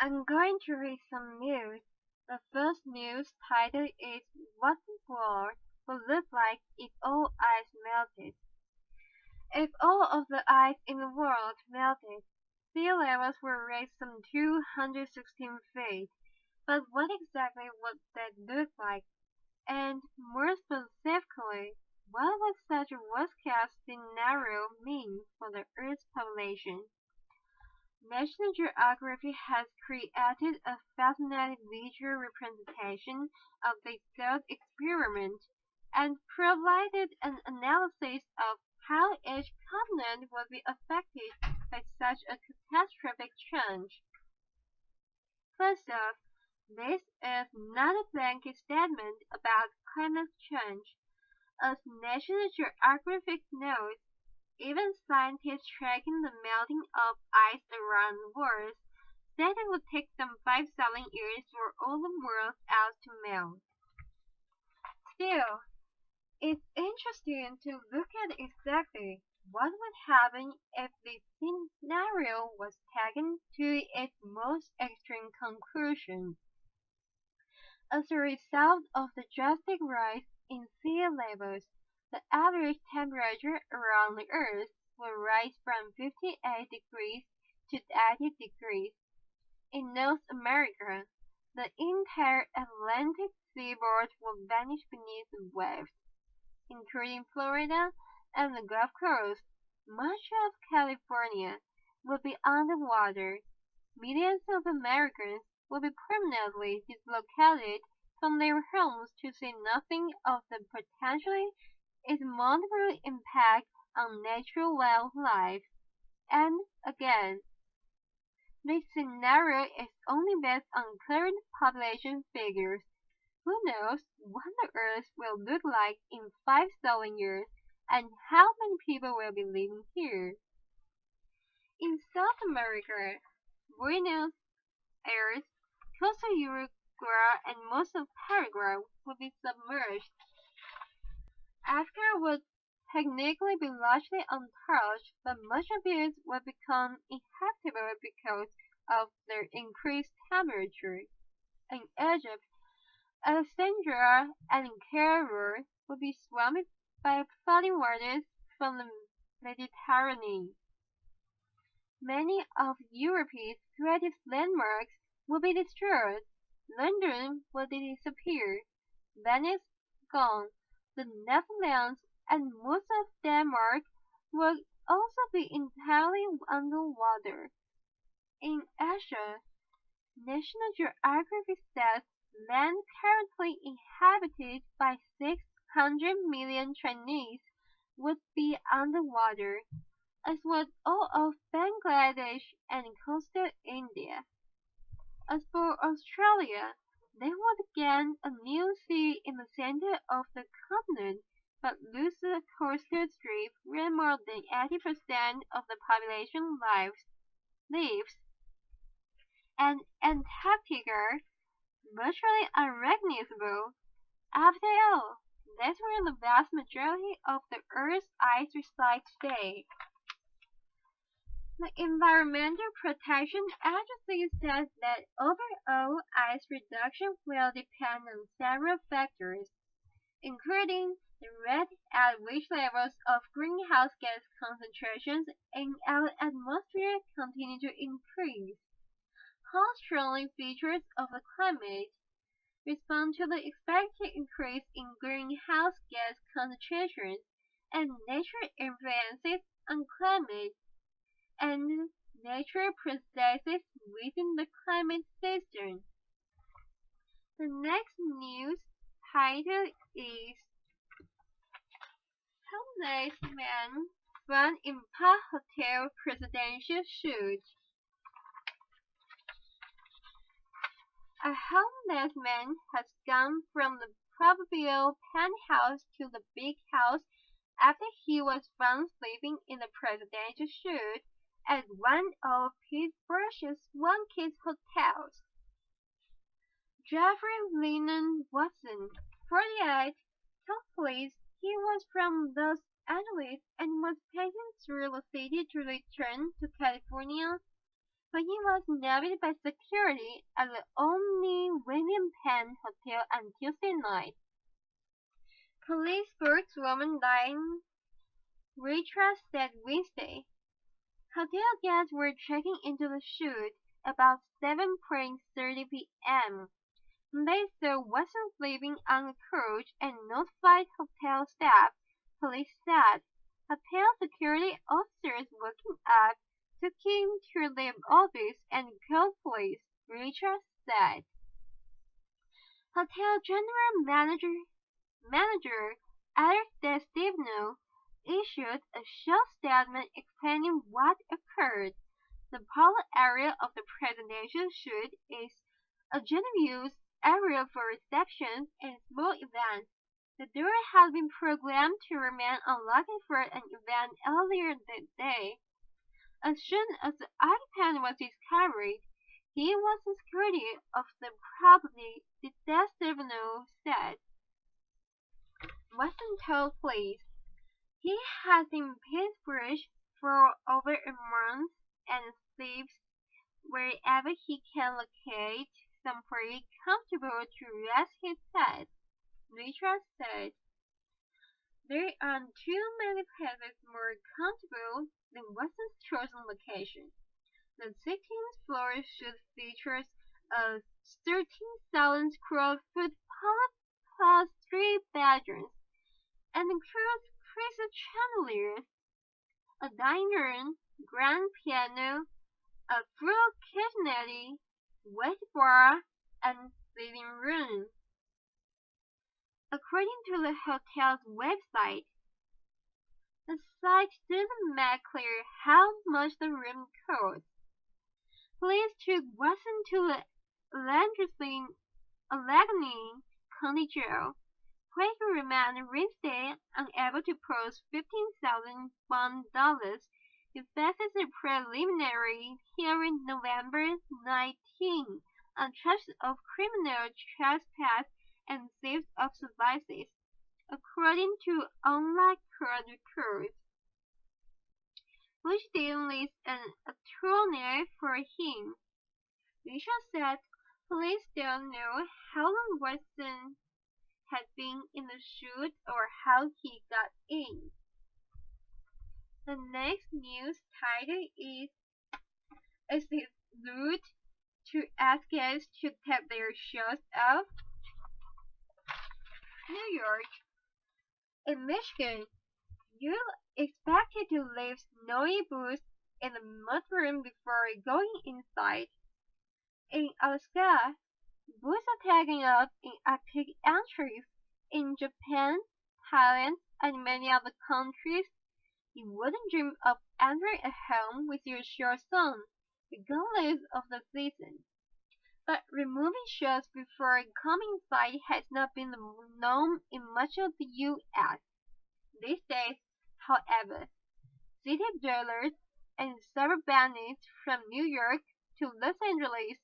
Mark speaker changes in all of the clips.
Speaker 1: I'm going to read some news. The first news title is What the World Would Look Like If All Ice Melted. If all of the ice in the world melted, sea levels would rise some 216 feet. But what exactly would that look like? And more specifically, what would such a worst-case scenario mean for the Earth's population? National Geography has created a fascinating visual representation of the thought experiment and provided an analysis of how each continent would be affected by such a catastrophic change. First off, this is not a blanket statement about climate change. As National Geographic notes, even scientists tracking the melting of ice around the world said it would take some 5,000 years for all the world's ice to melt. Still, it's interesting to look at exactly what would happen if the scenario was taken to its most extreme conclusion. As a result of the drastic rise in sea levels, the average temperature around the Earth will rise from 58 degrees to 80 degrees. In North America, the entire Atlantic seaboard will vanish beneath the waves, including Florida and the Gulf Coast. Much of California will be underwater. Millions of Americans will be permanently dislocated from their homes, to say nothing of the potentially multiple impact on natural wildlife. And again, this scenario is only based on current population figures. Who knows what the Earth will look like in 5,000 years and how many people will be living here? In South America, Buenos Aires, Costa Uruguay, and most of Paraguay will be submerged. Africa would technically be largely untouched, but much of it will become inhabitable because of their increased temperature. In Egypt, Alexandria and Cairo will be swamped by flooding waters from the Mediterranean. Many of Europe's greatest landmarks will be destroyed. London will disappear, Venice gone, the Netherlands and most of Denmark will also be entirely underwater. In Asia, National Geographic says land currently inhabited by 600 million Chinese would be underwater, as would all of Bangladesh and coastal India. As for Australia, they would gain a new sea in the center of the continent, but lose the coastal strip where more than 80% of the population lives, and Antarctica, virtually unrecognizable. After all, that's where the vast majority of the Earth's ice resides today. The Environmental Protection Agency says that overall ice reduction will depend on several factors, including the rate at which levels of greenhouse gas concentrations in our atmosphere continue to increase, how strongly features of the climate respond to the expected increase in greenhouse gas concentrations, and natural influences on climate, and natural processes within the climate system. The next news title is Homeless Man Found in Park Hotel Presidential Suite. A homeless man has gone from the proverbial penthouse to the big house after he was found sleeping in the presidential suite at one of Pittsburgh's one-kids hotels. Jeffrey Lennon Watson, 48, told police he was from Los Angeles and was passing through the city to return to California. but he was nabbed by security at the only William Penn Hotel on Tuesday night. Police spokeswoman Diane Ritra said Wednesday. Hotel guests were checking into the chute about 7:30 p.m. They saw Watson sleeping on the couch and notified hotel staff, police said. Hotel security officers waking up took him to their office and called police, Richard said. Hotel General Manager Alex DeStefano issued a short statement explaining what occurred. The public area of the presidential suite is a generous area for receptions and small events. The door had been programmed to remain unlocked for an event earlier that day. As soon as the occupant was discovered, he was in security of the property, the DeStefano said. Watson told police he has been Pittsburgh for over a month and sleeps wherever he can locate somewhere comfortable to rest his head, Richard said. There are too many places more comfortable than Watson's chosen location. The 16th floor should features a 13,000 square foot palace plus 3 bedrooms and includes crystal chandeliers, a dining room, grand piano, a full kitchenette, wet bar, and living room. According to the hotel's website, the site doesn't make clear how much the room costs. Police took Watson to the Allegheny County Jail, where he remained Wednesday unable to post $15,000 bond. He faces a preliminary hearing November 19 on charges of criminal trespass and theft of devices, according to online court records, which didn't list an attorney for him. Richard said police don't know how long Watson had been in the chute or how he got in. The next news title is it rude to ask guests to take their shoes off? New York. In Michigan, you're expected to leave snowy boots in the mudroom before going inside. In Alaska, boots are taken up in Arctic entries. In Japan, Thailand, and many other countries, you wouldn't dream of entering a home with your shorts on, regardless of the season. But removing shoes before coming inside has not been the norm in much of the U.S. These days, however, city dwellers and suburbanites from New York to Los Angeles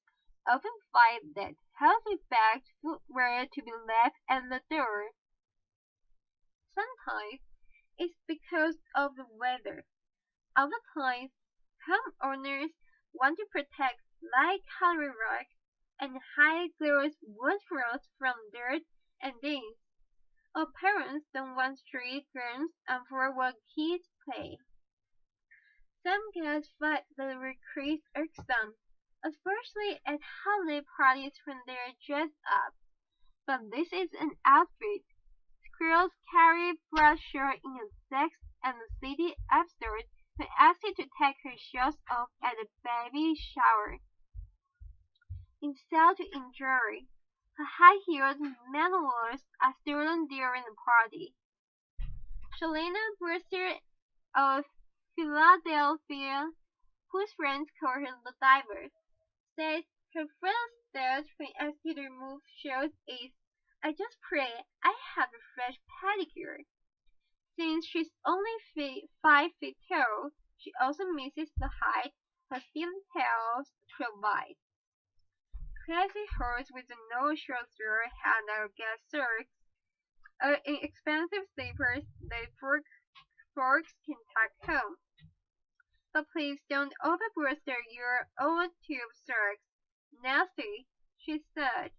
Speaker 1: often find that healthy bagged footwear to be left at the door. Sometimes it's because of the weather. Other times, homeowners want to protect light colored rugs and high gloss wood floors from dirt and dings. Or parents don't want street games and for where kids play. Some guests find the request irksome, especially at holiday parties when they're dressed up. But this is an outfit. Squirrels carry brochure in a sex and the city upstairs when asked to take her shoes off at a baby shower. Insult to injury. Her high-heeled mannequins are stolen during the party. Shalina Brewster of Philadelphia, whose friends call her the diver, says her first thought when asked to remove shoes is, I just pray I have a fresh pedicure. Since she's only 5 feet tall, she also misses the height her thin heels provide. Crazy horse with a no-shoulder handle gas socks are inexpensive slippers that folks can take home. But please don't overboost your own tube socks. Nasty, she said.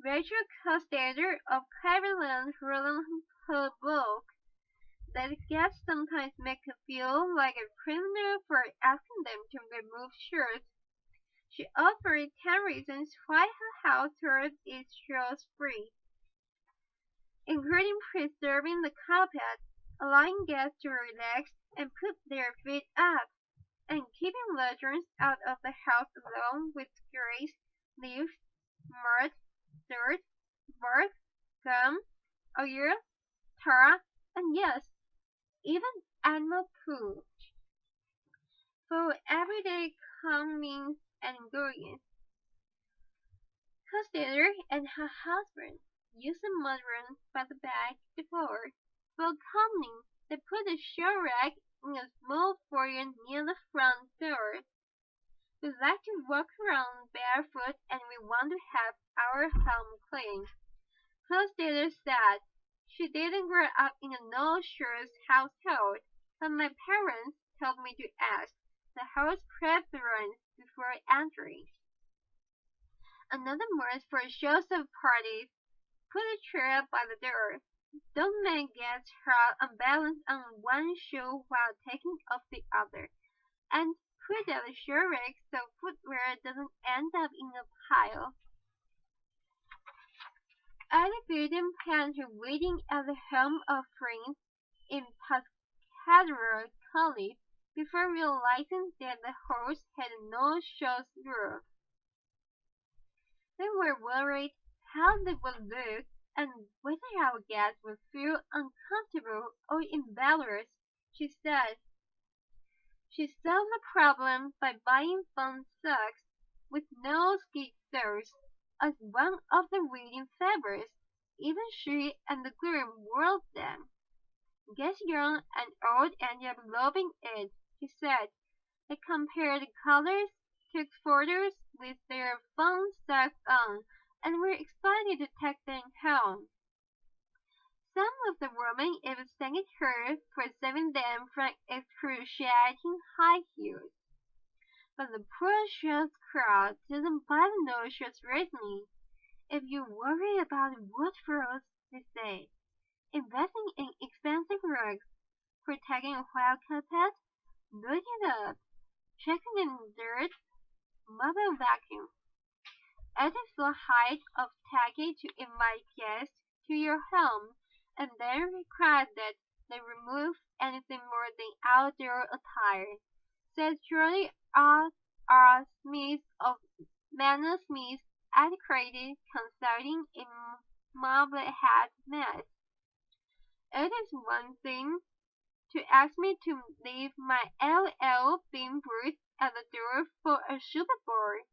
Speaker 1: Rachel Costander of Cleveland wrote in her book that guests sometimes make her feel like a criminal for asking them to remove shirts. She offered 10 reasons why her household is shoes-free, including preserving the carpet, allowing guests to relax and put their feet up, and keeping lodgers out of the house alone with grease, leaves, mud, dirt, bark, gum, oil, tar, and yes, even animal poo. For everyday comings and goings, Costello and her husband used a mudroom by the back door. For coming, they put a show rack in a small foyer near the front door. We like to walk around barefoot and we want to have our home clean. Costello said she didn't grow up in a no-shoes household, but my parents told me to ask the house preference before entering. Another word for shows of parties. Put a chair by the door. Don't make guests hurt unbalanced on one shoe while taking off the other. And put out a shoe rack so footwear doesn't end up in a pile. At a building pantry waiting at the home of friends in Pascagoula College before realizing that the host had no shoes rule. They were worried how they would look and whether our guests would feel uncomfortable or embarrassed, she said. She solved the problem by buying fun socks with no skid soles as one of the wedding favors. Even she and the groom wore them. Guests young and old ended up loving it, she said. They compared the colors, took photos with their fun socks on, and were excited to take them home. Some of the women even thanked her for saving them from excruciating high heels. But the poor shoes crowd didn't buy the no-shoes reasoning. If you worry about wood floors, they say, investing in expensive rugs, protecting a wild carpet, look it up, checking in dirt, mobile vacuum. It is the height of tacky to invite guests to your home and then require that they remove anything more than outdoor attire, said Shirley R. Smith of Manor Smith Accredited Consulting in Marblehead, Mass. It is one thing to ask me to leave my LL Bean boots at the door for a Super Bowl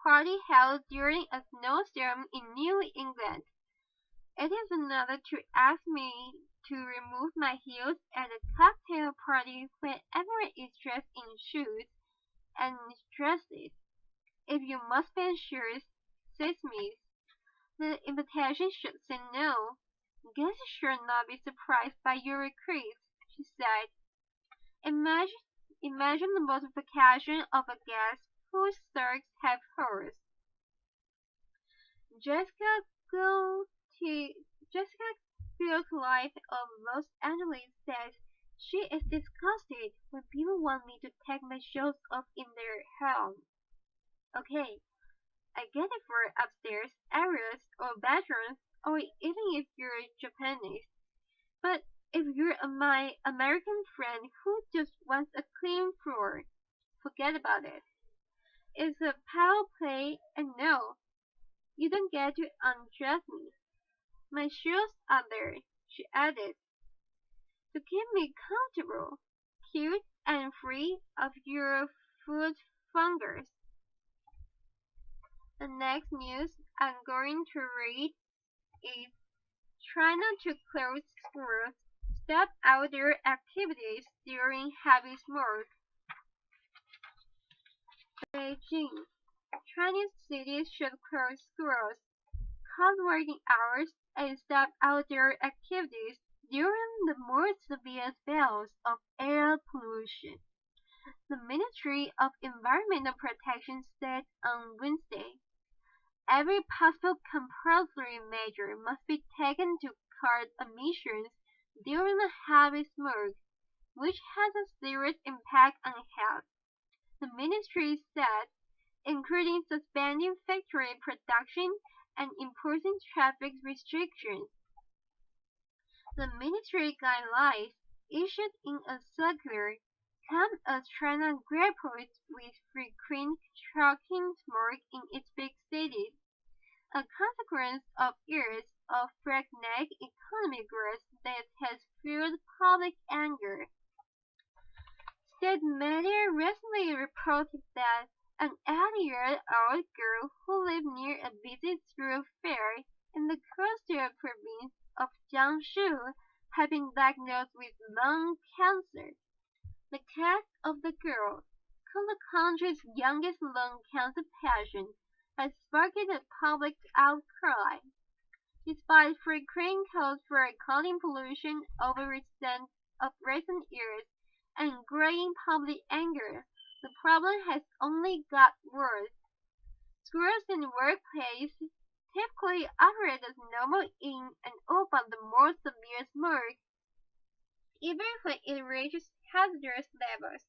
Speaker 1: party held during a snowstorm in New England. It is another to ask me to remove my heels at a cocktail party when everyone is dressed in shoes and dresses. If you must ban shoes, says Smith, the invitation should say no. Guests should not be surprised by your request, she said. Imagine the multiplication of a guest whose socks have holes. Jessica Life of Los Angeles says she is disgusted when people want me to take my shoes off in their home. Okay, I get it for upstairs areas or bedrooms or even if you're Japanese. But if you're my American friend who just wants a clean floor, forget about it. It's a power play and no, you don't get to undress me. My shoes are there, she added, to keep me comfortable, cute, and free of your foot fungus. The next news I'm going to read is try not to close schools, stop outdoor activities during heavy smoke. Beijing. Chinese cities should close schools, cut working hours, and stop outdoor activities during the more severe spells of air pollution. The Ministry of Environmental Protection said on Wednesday, every possible compulsory measure must be taken to curb emissions during the heavy smoke, which has a serious impact on health. The ministry said, including suspending factory production and imposing traffic restrictions. The ministry guidelines, issued in a circular, come as China grapples with frequent trucking smoke in its big cities, a consequence of years of breakneck economic growth that has fueled public anger. State media recently reported that an 8-year-old girl who lived near a busy thoroughfare in the coastal province of Jiangsu had been diagnosed with lung cancer. The case of the girl, called the country's youngest lung cancer patient, has sparked a public outcry. Despite frequent calls for cutting pollution of recent years and growing public anger, the problem has only got worse. Schools and workplaces typically operate as normal in and out of the more severe smoke, even when it reaches hazardous levels.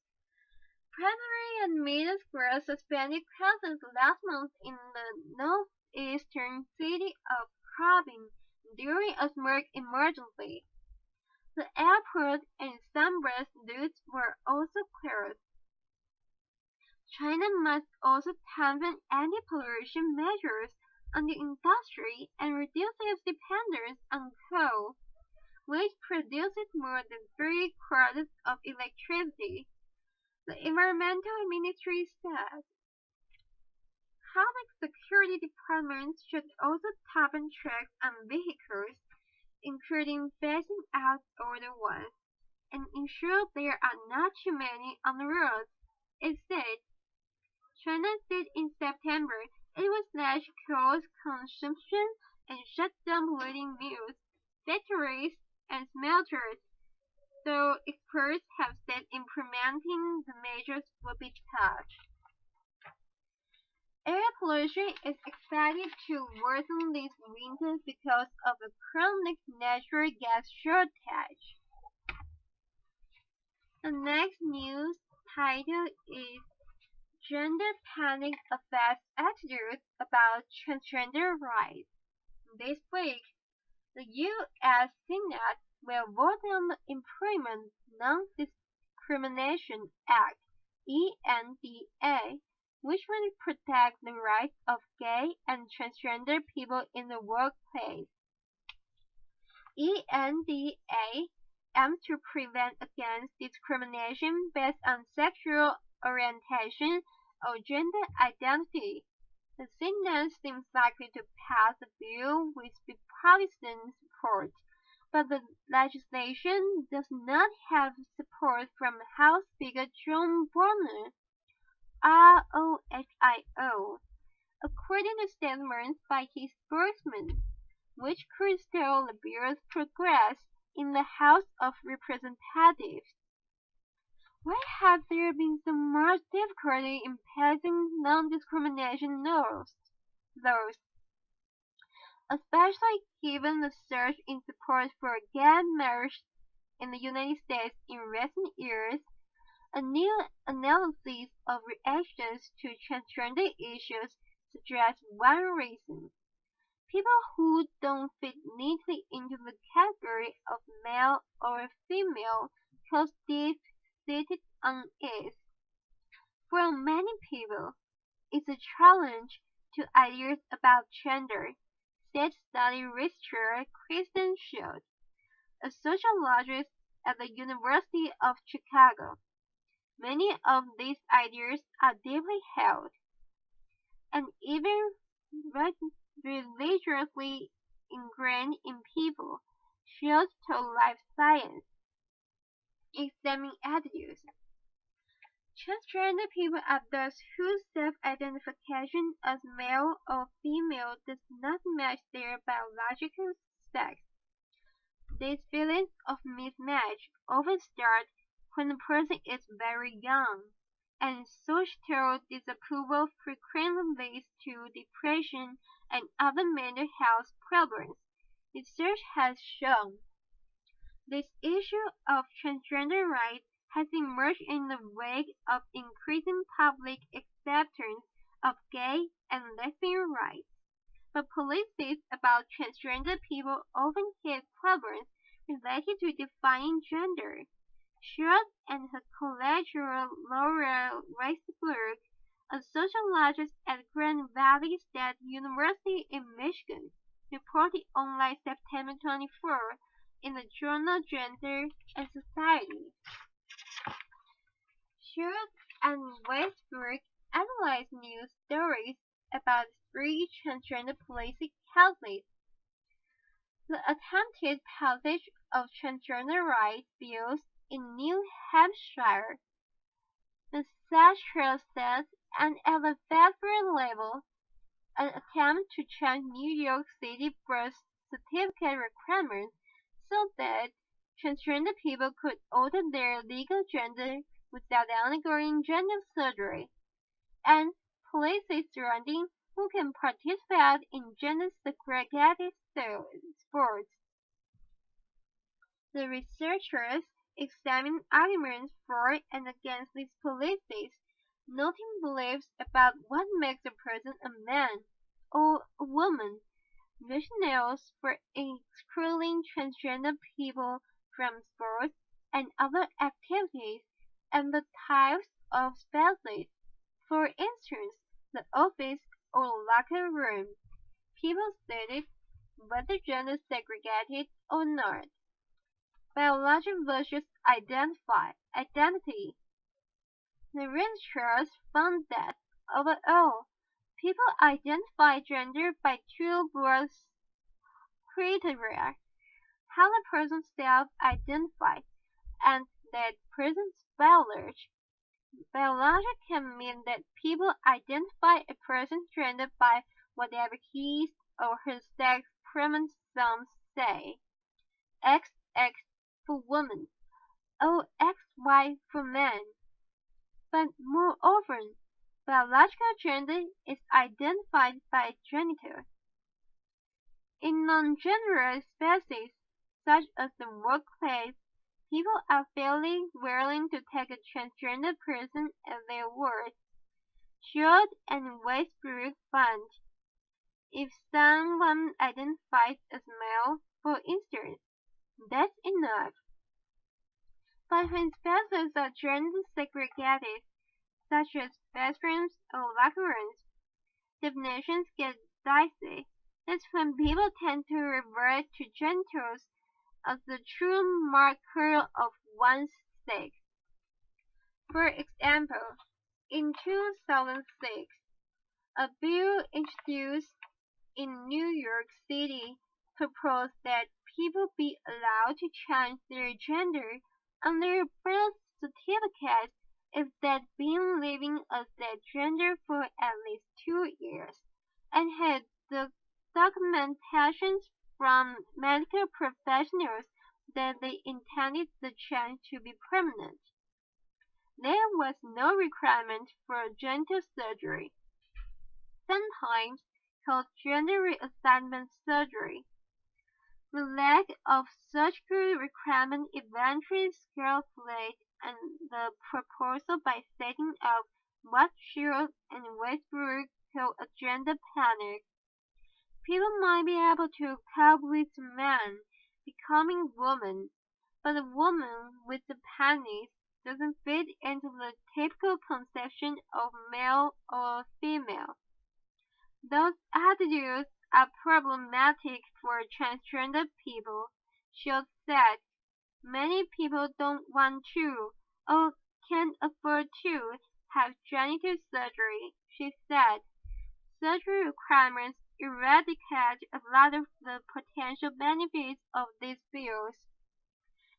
Speaker 1: Primary and middle schools suspended classes last month in the northeastern city of Harbin during a smoke emergency. The airport and some bus routes were also closed. China must also tighten anti-pollution measures on the industry and reduce its dependence on coal, which produces more than 3/4 of electricity. The Environmental Ministry said. Public security departments should also tighten checks on vehicles, including phasing out older ones, and ensure there are not too many on the roads, it said. China said in September it would slash coal consumption and shut down polluting mills, factories, and smelters, though experts have said implementing the measures will be tough. Air pollution is expected to worsen this winter because of a chronic natural gas shortage. The next news title is Gender Panic Affects Attitudes About Transgender Rights. This week, the U.S. Senate will vote on the Employment Non-Discrimination Act, ENDA, which will protect the rights of gay and transgender people in the workplace. ENDA aims to prevent against discrimination based on sexual orientation or gender identity. The Senate seems likely to pass a bill with bipartisan support, but the legislation does not have support from House Speaker John Boehner, ROHIO, according to statements by his spokesman, which could stall the bill's progress in the House of Representatives. Why has there been so much difficulty in passing non-discrimination laws, especially given the surge in support for gay marriage in the United States in recent years? A new analysis of reactions to transgender issues suggests one reason. People who don't fit neatly into the category of male or female cause deep-seated unease. For many people, it's a challenge to ideas about gender, said study researcher Kristen Schultz, a sociologist at the University of Chicago. Many of these ideas are deeply held, and even religiously ingrained in people, Schultz told Life Science, examining attitudes. Transgender people are those whose self-identification as male or female does not match their biological sex. These feelings of mismatch often start when a person is very young, and societal disapproval frequently leads to depression and other mental health problems. Research has shown this issue of transgender rights has emerged in the wake of increasing public acceptance of gay and lesbian rights. But policies about transgender people often hit problems related to defining gender. Schultz and her colleague Laura Weisberg, a sociologist at Grand Valley State University in Michigan, reported on late September 24 in the journal Gender and Society. Schultz and Weisberg analyzed news stories about three transgender police cases. The attempted passage of transgender rights bills in New Hampshire, Massachusetts, and at the federal level, an attempt to change New York City birth certificate requirements so that transgender people could alter their legal gender without undergoing gender surgery, and policies surrounding who can participate in gender-segregated sports. The researchers examined arguments for and against these policies, noting beliefs about what makes a person a man or a woman, rationales for excluding transgender people from sports and other activities, and the types of spaces. For instance, the office or locker room. People stated whether gender segregated or not. Biology versus identity. The researchers found that, overall, people identify gender by two broad criteria: how a person self-identifies and that person's biology. Biology can mean that people identify a person's gender by whatever his or her sex chromosomes say. XX for women, or XY for men. But more often, biological gender is identified by genital. In non-gender spaces, such as the workplace, people are fairly willing to take a transgender person at their word. Schultz and Weisberg found if someone identifies as male, for instance, that's enough. But when spaces are gender segregated, such as bathrooms or locker rooms, definitions get dicey. That's when people tend to revert to genitals as the true marker of one's sex. For example, in 2006, a bill introduced in New York City proposed that people be allowed to change their gender on their birth certificates if they'd been living as that gender for at least 2 years and had the documentation from medical professionals that they intended the change to be permanent. There was no requirement for genital surgery, sometimes called gender reassignment surgery. The lack of surgical requirement eventually scarcelated and the proposal by setting up what Schultz and Weisberg call a gender panic. People might be able to cope with a man becoming a woman, but a woman with the panic doesn't fit into the typical conception of male or female. Those attitudes are problematic for transgender people, Schultz said. Many people don't want to, or can't afford to, have genital surgery, she said. Surgery requirements eradicate a lot of the potential benefits of these bills.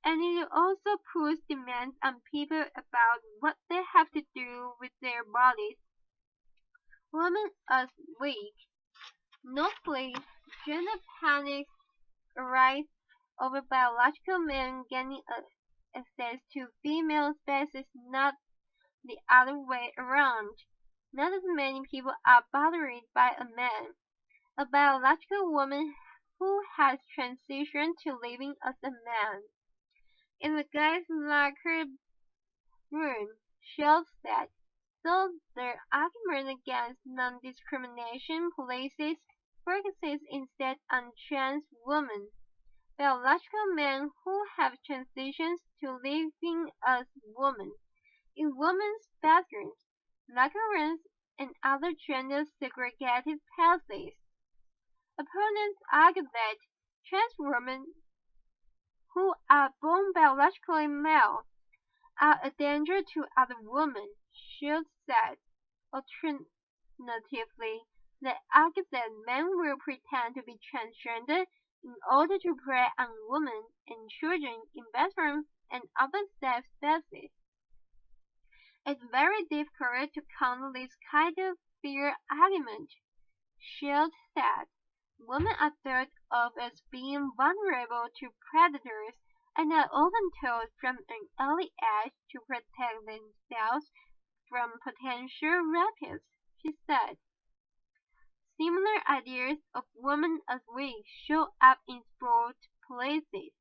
Speaker 1: And it also puts demands on people about what they have to do with their bodies. Women are weak. Notably, gender panic arises over biological men gaining access to female species, not the other way around. Not as many people are bothered by a biological woman who has transitioned to living as a man. In the guy's locker room, Shields said, so their argument against non-discrimination policies focuses instead on trans women, biological men who have transitioned to living as women, in women's bathrooms, locker rooms, and other gender-segregated places. Opponents argue that trans women who are born biologically male are a danger to other women, Shields said. Alternatively, they argue that men will pretend to be transgender in order to prey on women and children in bathrooms and other safe spaces. It's very difficult to counter this kind of fear argument, Shields said. Women are thought of as being vulnerable to predators and are often told from an early age to protect themselves from potential rapists, she said. Similar ideas of women as weak show up in sport policies,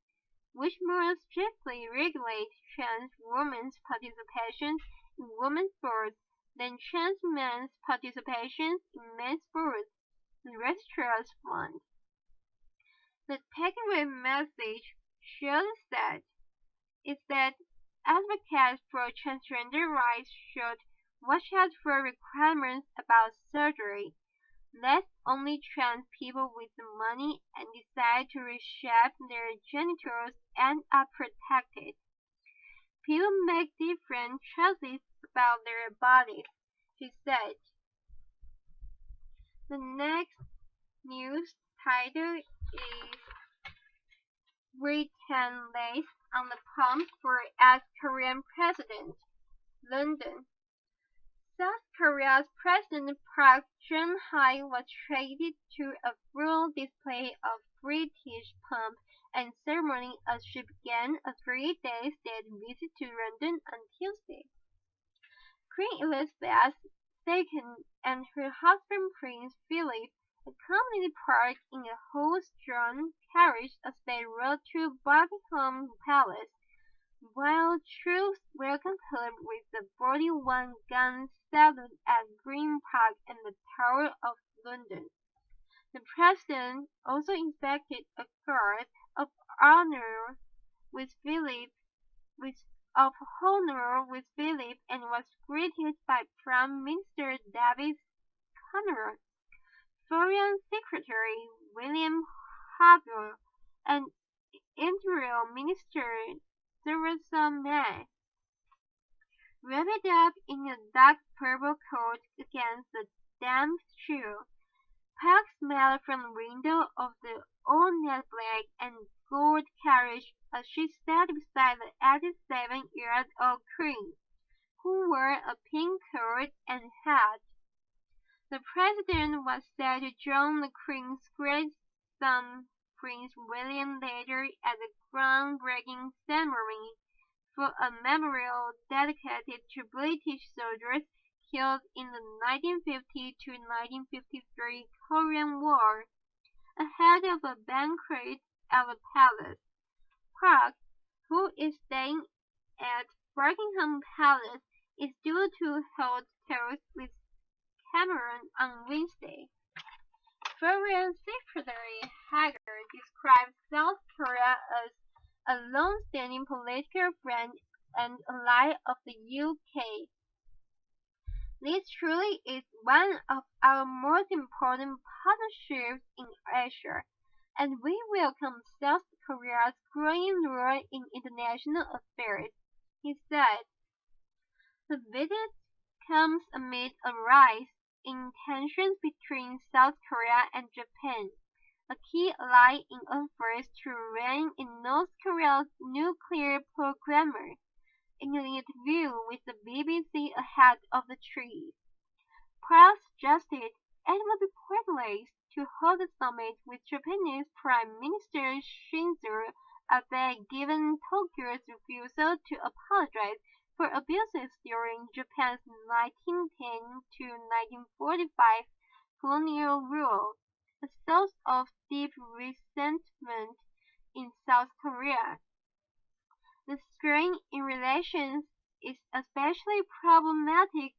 Speaker 1: which more strictly regulate trans women's participation in women's sports than trans men's participation in men's sports, the registrars found. The takeaway message, Shields said, is that advocates for transgender rights should watch out for requirements about surgery. Let only trans people with the money and decide to reshape their genitals and are protected. People make different choices about their bodies, she said. The next news title is Britain lays on the pump for ex-Korean president, London. South Korea's President Park Geun-hye was treated to a full display of British pomp and ceremony as she began a 3-day state visit to London on Tuesday. Queen Elizabeth II and her husband Prince Philip accompanied Park in a horse-drawn carriage as they rode to Buckingham Palace, while troops welcomed her with the 41-gun salute at Green Park and the Tower of London. The President also inspected a guard of honor with Philip and was greeted by Prime Minister David Cameron, Foreign Secretary William Harper, and Interior Minister Theresa May. Wrapped up in a dark purple coat against the damp chill, Park smiled from the window of the ornate black and gold carriage as she sat beside the 87-year-old Queen, who wore a pink coat and hat. The President was set to join the Queen's grandson Prince William later at the groundbreaking ceremony for a memorial dedicated to British soldiers killed in the 1950 to 1953 Korean War, ahead of a banquet at the palace. Park, who is staying at Buckingham Palace, is due to hold talks with Cameron on Wednesday. Foreign Secretary Hager described South Korea as a long-standing political friend and ally of the UK. This truly is one of our most important partnerships in Asia, and we welcome South Korea's growing role in international affairs, he said. The visit comes amid a rise in tensions between South Korea and Japan, a key ally in efforts to rein in North Korea's nuclear program. In an interview with the BBC ahead of the trip, Park suggested it would be pointless to hold a summit with Japanese Prime Minister Shinzo given Tokyo's refusal to apologize for abuses during Japan's 1910 to 1945 colonial rule, a source of deep resentment in South Korea. The strain in relations is especially problematic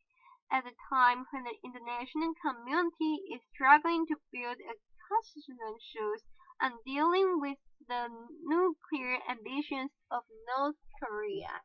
Speaker 1: at a time when the international community is struggling to build a consensus on dealing with the nuclear ambitions of North Korea.